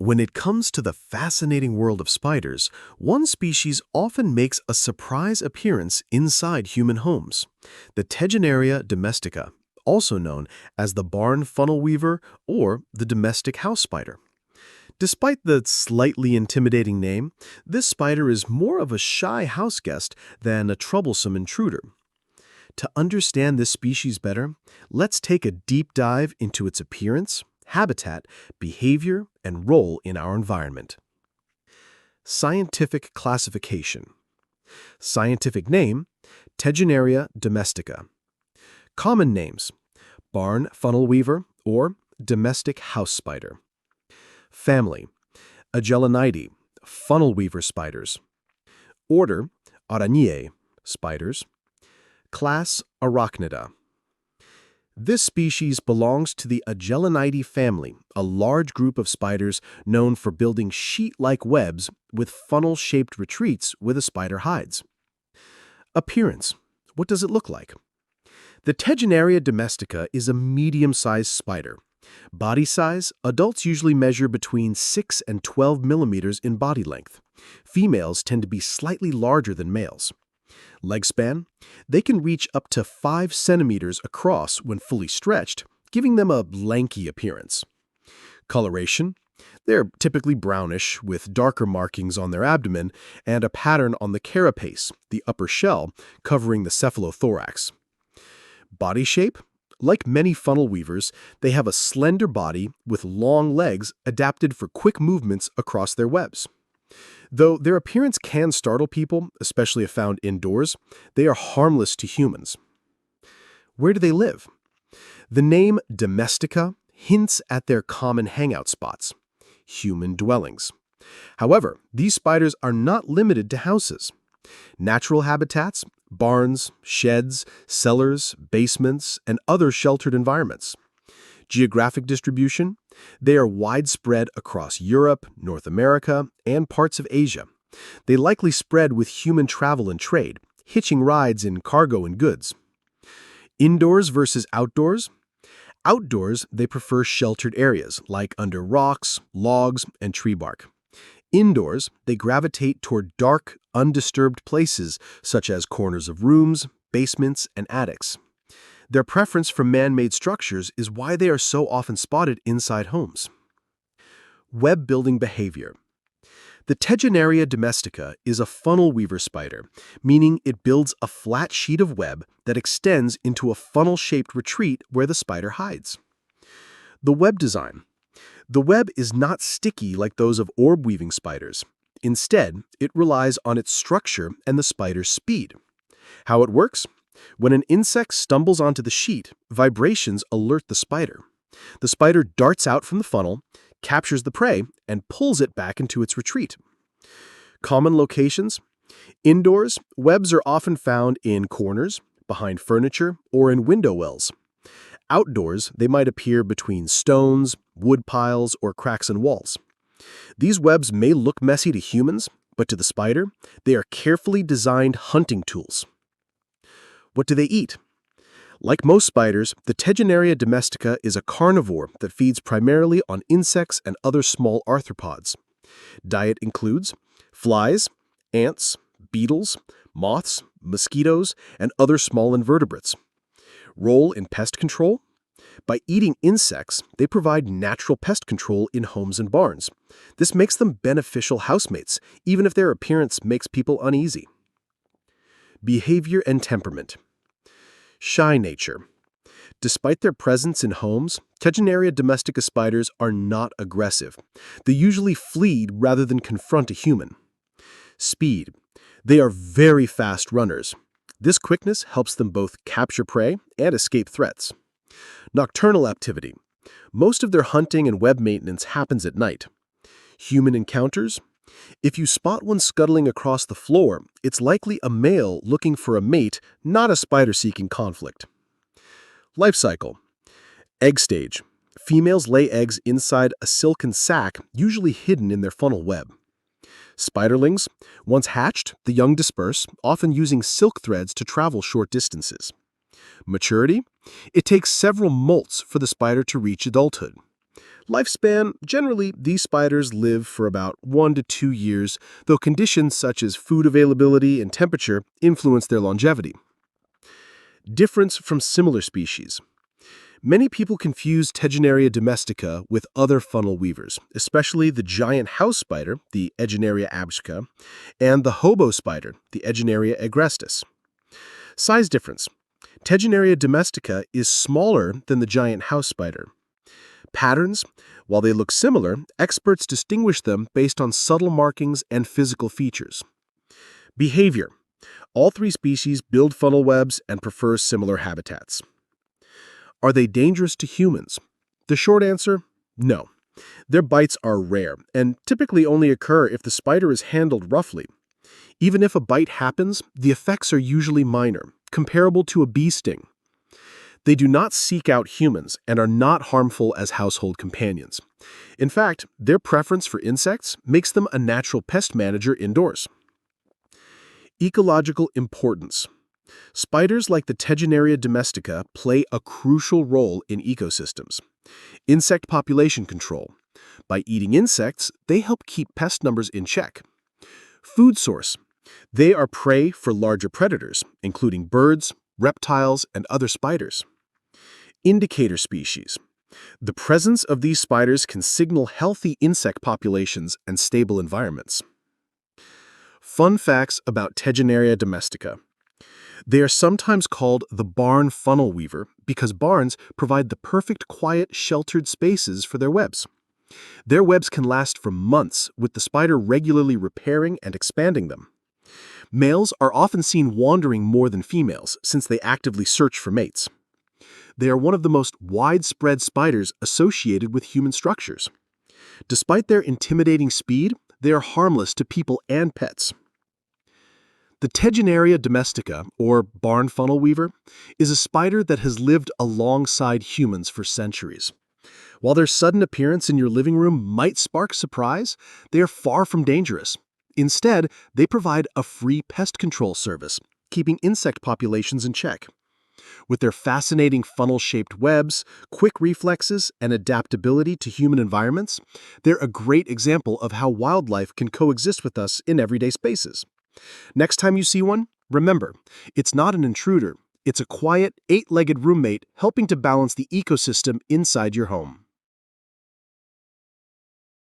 When it comes to the fascinating world of spiders, one species often makes a surprise appearance inside human homes. The Tegenaria domestica, also known as the barn funnel weaver or the domestic house spider. Despite the slightly intimidating name, this spider is more of a shy house guest than a troublesome intruder. To understand this species better, let's take a deep dive into its appearance, habitat, behavior, and role in our environment. Scientific classification. Scientific name, Tegenaria domestica. Common names, barn funnel weaver or domestic house spider. Family, Agelenidae, funnel weaver spiders. Order, Arachnidae, spiders. Class, Arachnida. This species belongs to the Agelenidae family, a large group of spiders known for building sheet-like webs with funnel-shaped retreats where the spider hides. Appearance. What does it look like? The Tegenaria domestica is a medium-sized spider. Body size, adults usually measure between 6 and 12 millimeters in body length. Females tend to be slightly larger than males. Leg span, they can reach up to 5 centimeters across when fully stretched, giving them a lanky appearance. Coloration, they're typically brownish with darker markings on their abdomen and a pattern on the carapace, the upper shell, covering the cephalothorax. Body shape, like many funnel weavers, they have a slender body with long legs adapted for quick movements across their webs. Though their appearance can startle people, especially if found indoors, they are harmless to humans. Where do they live? The name domestica hints at their common hangout spots, human dwellings. However, these spiders are not limited to houses. Natural habitats, barns, sheds, cellars, basements, and other sheltered environments. Geographic distribution, they are widespread across Europe, North America, and parts of Asia. They likely spread with human travel and trade, hitching rides in cargo and goods. Indoors versus outdoors? Outdoors, they prefer sheltered areas like under rocks, logs, and tree bark. Indoors, they gravitate toward dark, undisturbed places such as corners of rooms, basements, and attics. Their preference for man-made structures is why they are so often spotted inside homes. Web-building behavior. The Tegenaria domestica is a funnel weaver spider, meaning it builds a flat sheet of web that extends into a funnel-shaped retreat where the spider hides. The web design. The web is not sticky like those of orb-weaving spiders. Instead, it relies on its structure and the spider's speed. How it works? When an insect stumbles onto the sheet, vibrations alert the spider. The spider darts out from the funnel, captures the prey, and pulls it back into its retreat. Common locations? Indoors, webs are often found in corners, behind furniture, or in window wells. Outdoors, they might appear between stones, wood piles, or cracks in walls. These webs may look messy to humans, but to the spider, they are carefully designed hunting tools. What do they eat? Like most spiders, the Tegenaria domestica is a carnivore that feeds primarily on insects and other small arthropods. Diet includes flies, ants, beetles, moths, mosquitoes, and other small invertebrates. Role in pest control? By eating insects, they provide natural pest control in homes and barns. This makes them beneficial housemates, even if their appearance makes people uneasy. Behavior and temperament. Shy nature. Despite their presence in homes, Tegenaria domestica spiders are not aggressive. They usually flee rather than confront a human. Speed. They are very fast runners. This quickness helps them both capture prey and escape threats. Nocturnal activity. Most of their hunting and web maintenance happens at night. Human encounters. If you spot one scuttling across the floor, it's likely a male looking for a mate, not a spider seeking conflict. Life cycle. Egg stage. Females lay eggs inside a silken sac, usually hidden in their funnel web. Spiderlings. Once hatched, the young disperse, often using silk threads to travel short distances. Maturity. It takes several molts for the spider to reach adulthood. Lifespan, generally, these spiders live for about 1 to 2 years, though conditions such as food availability and temperature influence their longevity. Difference from similar species. Many people confuse Tegenaria domestica with other funnel weavers, especially the giant house spider, the Tegenaria absca, and the hobo spider, the Tegenaria agrestis. Size difference. Tegenaria domestica is smaller than the giant house spider. Patterns. While they look similar, experts distinguish them based on subtle markings and physical features. Behavior. All three species build funnel webs and prefer similar habitats. Are they dangerous to humans? The short answer, no. Their bites are rare and typically only occur if the spider is handled roughly. Even if a bite happens, the effects are usually minor, comparable to a bee sting. They do not seek out humans and are not harmful as household companions. In fact, their preference for insects makes them a natural pest manager indoors. Ecological importance. Spiders like the Tegenaria domestica play a crucial role in ecosystems. Insect population control. By eating insects, they help keep pest numbers in check. Food source. They are prey for larger predators, including birds, reptiles, and other spiders. Indicator species. The presence of these spiders can signal healthy insect populations and stable environments. Fun facts about Tegenaria domestica. They are sometimes called the barn funnel weaver because barns provide the perfect quiet, sheltered spaces for their webs. Their webs can last for months, with the spider regularly repairing and expanding them. Males are often seen wandering more than females since they actively search for mates. They are one of the most widespread spiders associated with human structures. Despite their intimidating speed, they are harmless to people and pets. The Tegenaria domestica, or barn funnel weaver, is a spider that has lived alongside humans for centuries. While their sudden appearance in your living room might spark surprise, they are far from dangerous. Instead, they provide a free pest control service, keeping insect populations in check. With their fascinating funnel-shaped webs, quick reflexes, and adaptability to human environments, they're a great example of how wildlife can coexist with us in everyday spaces. Next time you see one, remember, it's not an intruder. It's a quiet, 8-legged roommate helping to balance the ecosystem inside your home.